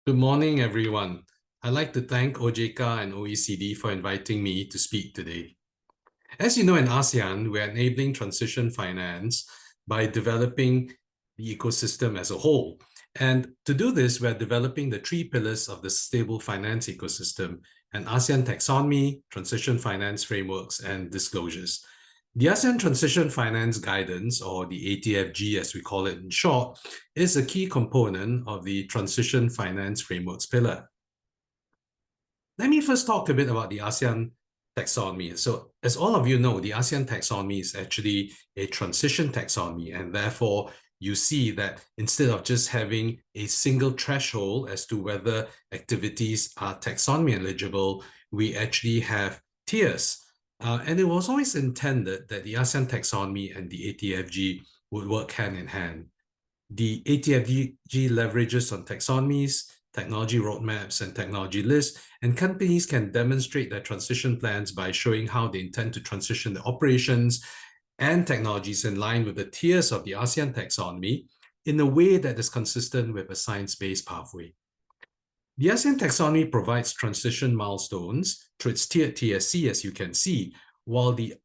Good morning, everyone. I'd like to thank OJK and OECD for inviting me to speak today. As you know, in ASEAN, we're enabling transition finance by developing the ecosystem as a whole. And to do this, we're developing the three pillars of the stable finance ecosystem: an ASEAN taxonomy, transition finance frameworks, and disclosures. The ASEAN Transition Finance Guidance, or the ATFG as we call it in short, is a key component of the Transition Finance Frameworks pillar. Let me first talk a bit about the ASEAN taxonomy. So, as all of you know, the ASEAN taxonomy is actually a transition taxonomy, and therefore you see that instead of just having a single threshold as to whether activities are taxonomy eligible, we actually have tiers. And it was always intended that the ASEAN taxonomy and the ATFG would work hand in hand. The ATFG leverages on taxonomies, technology roadmaps, and technology lists, and companies can demonstrate their transition plans by showing how they intend to transition their operations and technologies in line with the tiers of the ASEAN taxonomy in a way that is consistent with a science-based pathway. The ASEAN taxonomy provides transition milestones through its tiered TSC, as you can see, while the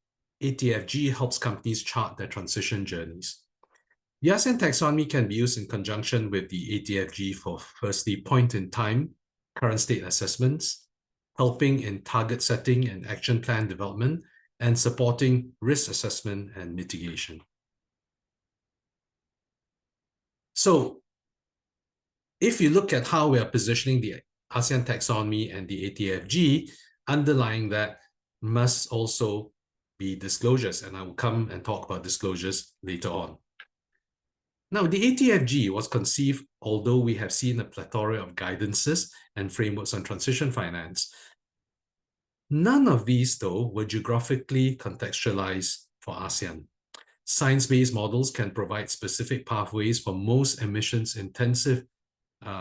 ATFG helps companies chart their transition journeys. The ASEAN taxonomy can be used in conjunction with the ATFG for, firstly, point-in-time current state assessments, helping in target setting and action plan development, and supporting risk assessment and mitigation. So, if you look at how we are positioning the ASEAN taxonomy and the ATFG, underlying that must also be disclosures, and I will come and talk about disclosures later on. Now, the ATFG was conceived, although we have seen a plethora of guidances and frameworks on transition finance. None of these, though, were geographically contextualized for ASEAN. Science-based models can provide specific pathways for most emissions-intensive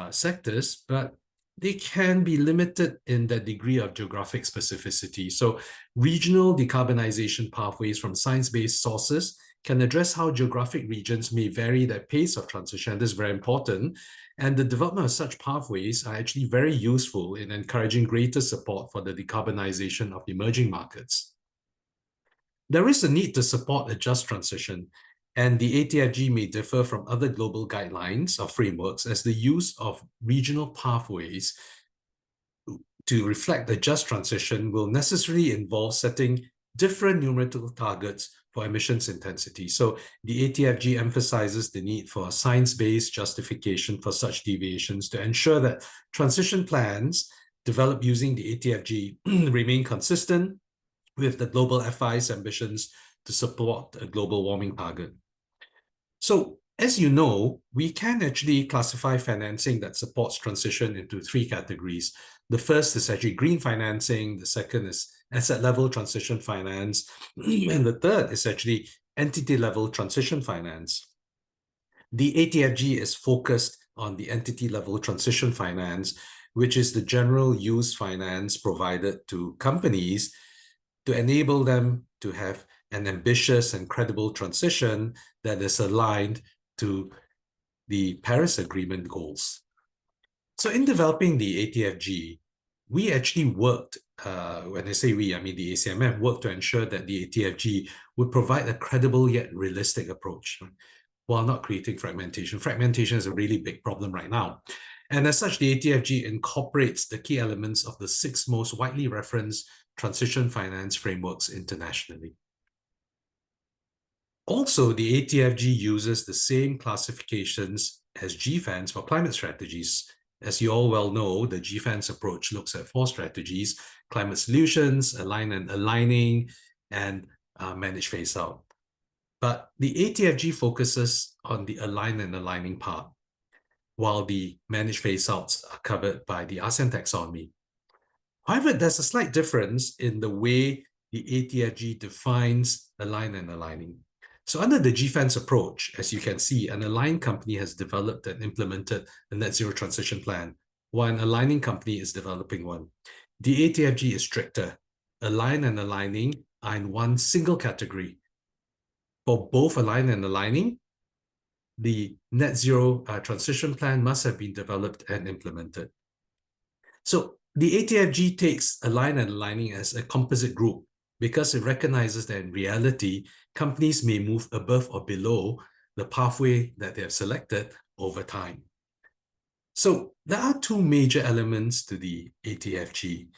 sectors, but they can be limited in the degree of geographic specificity. So regional decarbonization pathways from science-based sources can address how geographic regions may vary their pace of transition. This is very important. And the development of such pathways are actually very useful in encouraging greater support for the decarbonization of emerging markets. There is a need to support a just transition, and the ATFG may differ from other global guidelines or frameworks as the use of regional pathways to reflect the just transition will necessarily involve setting different numerical targets for emissions intensity. So the ATFG emphasizes the need for a science-based justification for such deviations to ensure that transition plans developed using the ATFG remain consistent with the global FI's ambitions to support a global warming target. So, as you know, we can actually classify financing that supports transition into three categories. The first is actually green financing, the second is asset-level transition finance, and the third is actually entity-level transition finance. The ATFG is focused on the entity-level transition finance, which is the general use finance provided to companies to enable them to have an ambitious and credible transition that is aligned to the Paris Agreement goals. So in developing the ATFG, we actually worked, when I say we, I mean the ACMF, worked to ensure that the ATFG would provide a credible yet realistic approach while not creating fragmentation. Fragmentation is a really big problem right now. And as such, the ATFG incorporates the key elements of the 6 most widely referenced transition finance frameworks internationally. Also, the ATFG uses the same classifications as GFANZ for climate strategies. As you all well know, the GFANZ approach looks at 4 strategies: climate solutions, align and aligning, and manage phase out. But the ATFG focuses on the align and aligning part, while the manage phase outs are covered by the ASEAN taxonomy. However, there's a slight difference in the way the ATFG defines align and aligning. So under the GFANZ approach, as you can see, an aligned company has developed and implemented a net zero transition plan, while an aligning company is developing one. The ATFG is stricter. Align and aligning are in one single category. For both align and aligning, the net zero transition plan must have been developed and implemented. So the ATFG takes align and aligning as a composite group because it recognizes that in reality, companies may move above or below the pathway that they have selected over time. So there are two major elements to the ATFG.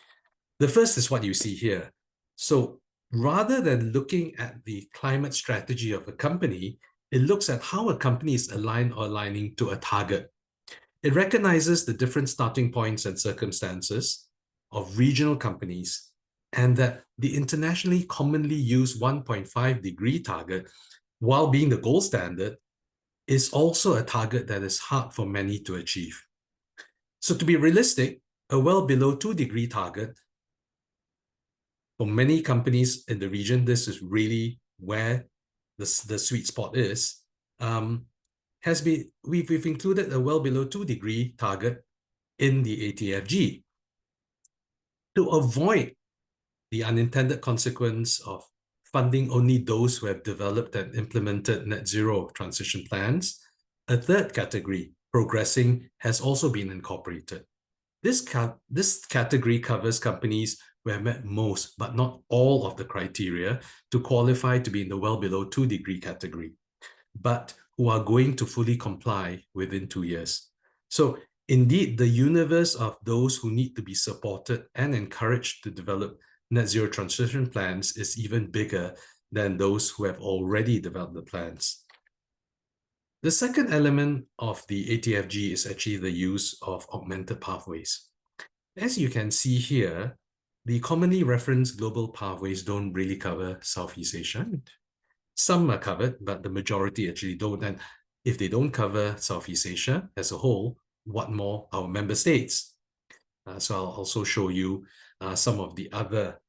The first is what you see here. So rather than looking at the climate strategy of a company, it looks at how a company is aligned or aligning to a target. It recognizes the different starting points and circumstances of regional companies and that the internationally commonly used 1.5-degree target, while being the gold standard, is also a target that is hard for many to achieve. So to be realistic, a well below 2-degree target, for many companies in the region, this is really where the sweet spot is, we've included a well below 2-degree target in the ATFG to avoid the unintended consequence of funding only those who have developed and implemented net zero transition plans. A third category, progressing, has also been incorporated. This category covers companies who have met most, but not all of the criteria to qualify to be in the well below 2-degree category, but who are going to fully comply within 2 years. So indeed, the universe of those who need to be supported and encouraged to develop net zero transition plans is even bigger than those who have already developed the plans. The second element of the ATFG is actually the use of augmented pathways. As you can see here, the commonly referenced global pathways don't really cover Southeast Asia. Some are covered, but the majority actually don't. And if they don't cover Southeast Asia as a whole, what more our member states? So I'll also show you some of the other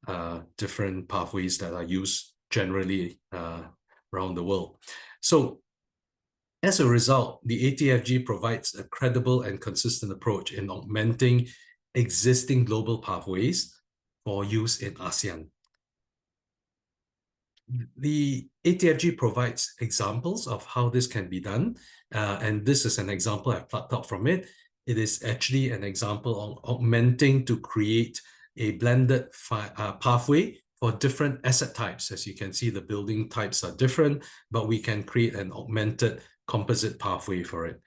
different pathways that are used generally around the world. So as a result, the ATFG provides a credible and consistent approach in augmenting existing global pathways for use in ASEAN. The ATFG provides examples of how this can be done, and this is an example I've plucked out from it. It is actually an example of augmenting to create a blended pathway for different asset types. As you can see, the building types are different, but we can create an augmented composite pathway for it.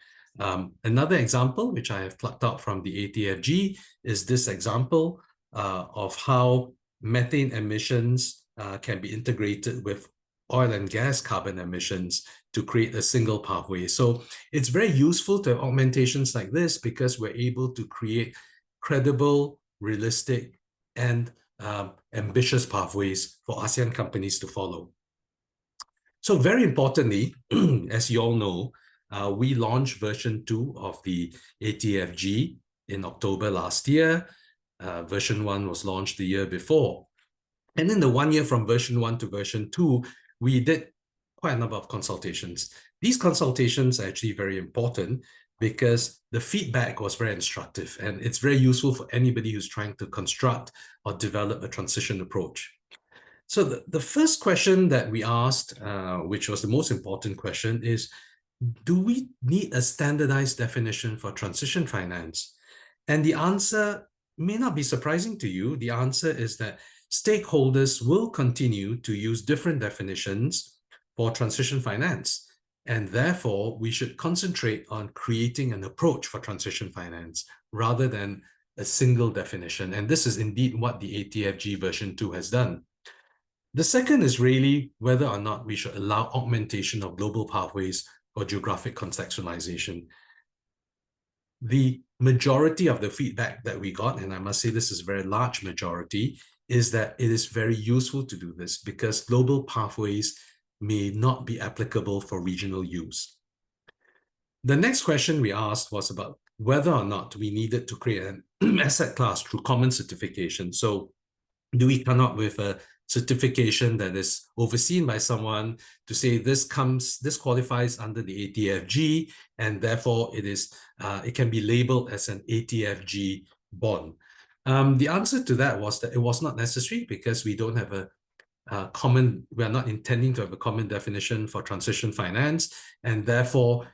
Another example, which I have plucked out from the ATFG, is this example of how methane emissions can be integrated with oil and gas carbon emissions to create a single pathway. So it's very useful to have augmentations like this because we're able to create credible, realistic, and ambitious pathways for ASEAN companies to follow. So very importantly, as you all know, we launched version 2 of the ATFG in October last year. Version 1 was launched the year before. And in the 1 year from version 1 to version 2, we did quite a number of consultations. These consultations are actually very important because the feedback was very instructive and it's very useful for anybody who's trying to construct or develop a transition approach. So the first question that we asked, which was the most important question, is, do we need a standardized definition for transition finance? And the answer may not be surprising to you. The answer is that stakeholders will continue to use different definitions for transition finance. And therefore, we should concentrate on creating an approach for transition finance rather than a single definition. And this is indeed what the ATFG version 2 has done. The second is really whether or not we should allow augmentation of global pathways for geographic contextualization. The majority of the feedback that we got, and I must say this is a very large majority, is that it is very useful to do this because global pathways may not be applicable for regional use. The next question we asked was about whether or not we needed to create an asset class through common certification. So do we come up with a certification that is overseen by someone to say this qualifies under the ATFG, and therefore it can be labeled as an ATFG bond? The answer to that was that it was not necessary because we don't have we are not intending to have a common definition for transition finance, and therefore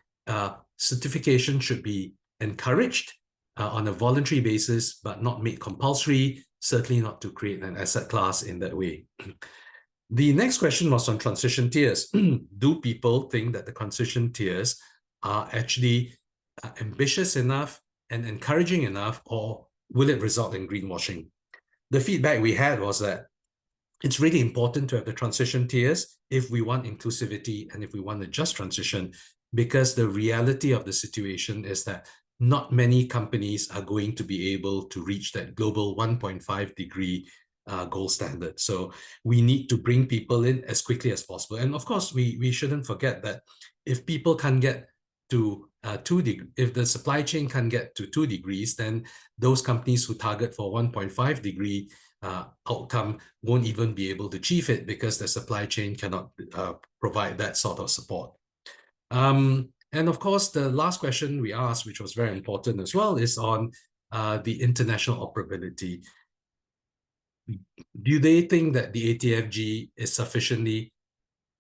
certification should be encouraged on a voluntary basis, but not made compulsory, certainly not to create an asset class in that way. The next question was on transition tiers. Do people think that the transition tiers are actually ambitious enough and encouraging enough, or will it result in greenwashing? The feedback we had was that it's really important to have the transition tiers if we want inclusivity and if we want a just transition, because the reality of the situation is that not many companies are going to be able to reach that global 1.5 degree gold standard. So we need to bring people in as quickly as possible. And of course, we shouldn't forget that if people can't get to 2 degrees, if the supply chain can't get to 2 degrees, then those companies who target for 1.5 degree outcome won't even be able to achieve it because the supply chain cannot provide that sort of support. And of course, the last question we asked, which was very important as well, is on the international operability. Do they think that the ATFG is sufficiently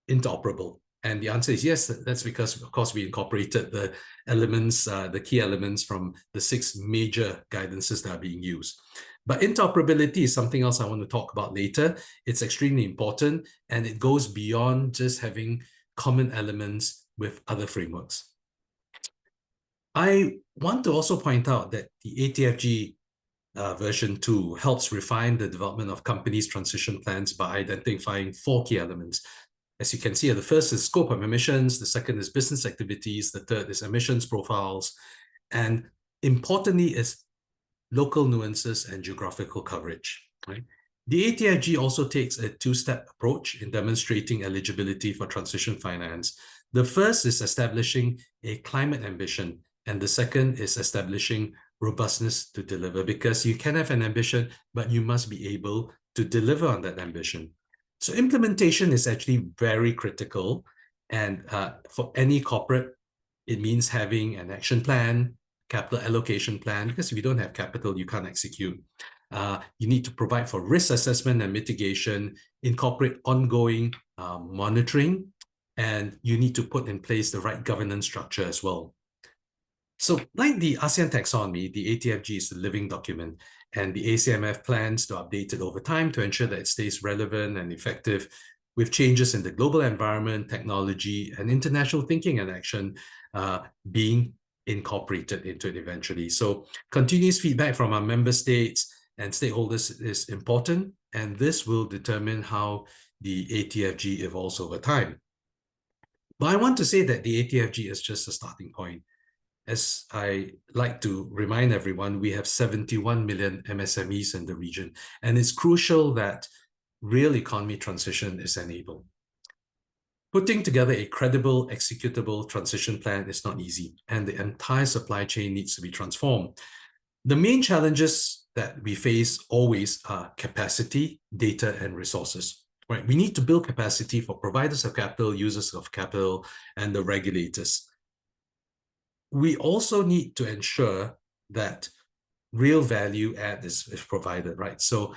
interoperable? And the answer is yes. That's because, of course, we incorporated the elements, the key elements from the 6 major guidances that are being used. But interoperability is something else I want to talk about later. It's extremely important, and it goes beyond just having common elements with other frameworks. I want to also point out that the ATFG version 2 helps refine the development of companies' transition plans by identifying 4 key elements. As you can see, the first is scope of emissions, the second is business activities, the third is emissions profiles, and importantly is local nuances and geographical coverage. Right? The ATFG also takes a 2-step approach in demonstrating eligibility for transition finance. The first is establishing a climate ambition, and the second is establishing robustness to deliver, because you can have an ambition, but you must be able to deliver on that ambition. So implementation is actually very critical. And for any corporate, it means having an action plan, capital allocation plan, because if you don't have capital, you can't execute. You need to provide for risk assessment and mitigation, incorporate ongoing monitoring, and you need to put in place the right governance structure as well. So like the ASEAN taxonomy, the ATFG is a living document, and the ACMF plans to update it over time to ensure that it stays relevant and effective with changes in the global environment, technology, and international thinking and action being incorporated into it eventually. So continuous feedback from our member states and stakeholders is important, and this will determine how the ATFG evolves over time. But I want to say that the ATFG is just a starting point. As I like to remind everyone, we have 71 million MSMEs in the region, and it's crucial that real economy transition is enabled. Putting together a credible, executable transition plan is not easy, and the entire supply chain needs to be transformed. The main challenges that we face always are capacity, data, and resources. Right? We need to build capacity for providers of capital, users of capital, and the regulators. We also need to ensure that real value add is provided, right? So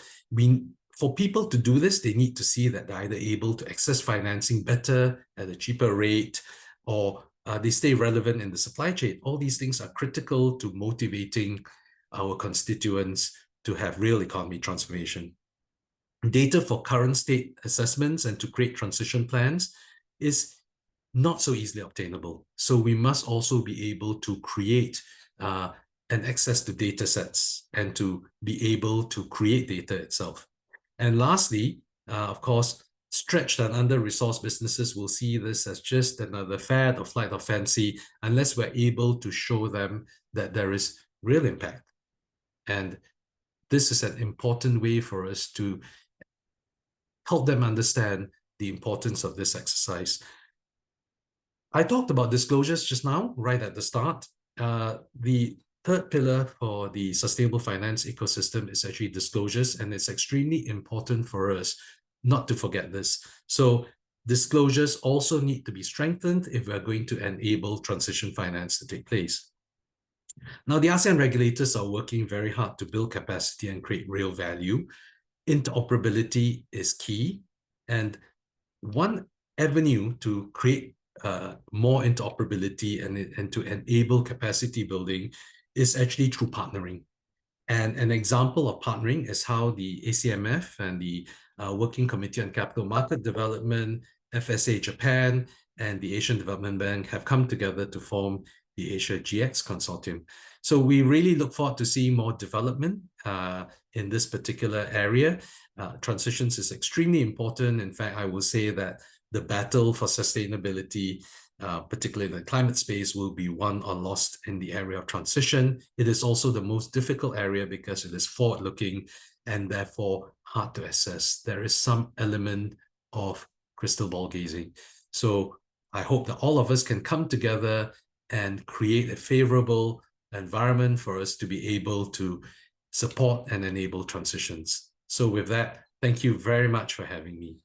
for people to do this, they need to see that they're either able to access financing better at a cheaper rate, or they stay relevant in the supply chain. All these things are critical to motivating our constituents to have real economy transformation. Data for current state assessments and to create transition plans is not so easily obtainable. So we must also be able to create an access to data sets and to be able to create data itself. And lastly, of course, stretched and under-resourced businesses will see this as just another fad or flight of fancy unless we're able to show them that there is real impact. And this is an important way for us to help them understand the importance of this exercise. I talked about disclosures just now, right at the start. The third pillar for the sustainable finance ecosystem is actually disclosures, and it's extremely important for us not to forget this. So disclosures also need to be strengthened if we're going to enable transition finance to take place. Now, the ASEAN regulators are working very hard to build capacity and create real value. Interoperability is key, and one avenue to create more interoperability and to enable capacity building is actually through partnering. And an example of partnering is how the ACMF and the Working Committee on Capital Market Development, FSA Japan, and the Asian Development Bank have come together to form the Asia GX Consortium. So we really look forward to seeing more development in this particular area. Transitions is extremely important. In fact, I will say that the battle for sustainability, particularly in the climate space, will be won or lost in the area of transition. It is also the most difficult area because it is forward-looking and therefore hard to assess. There is some element of crystal ball gazing. So I hope that all of us can come together and create a favorable environment for us to be able to support and enable transitions. So with that, thank you very much for having me.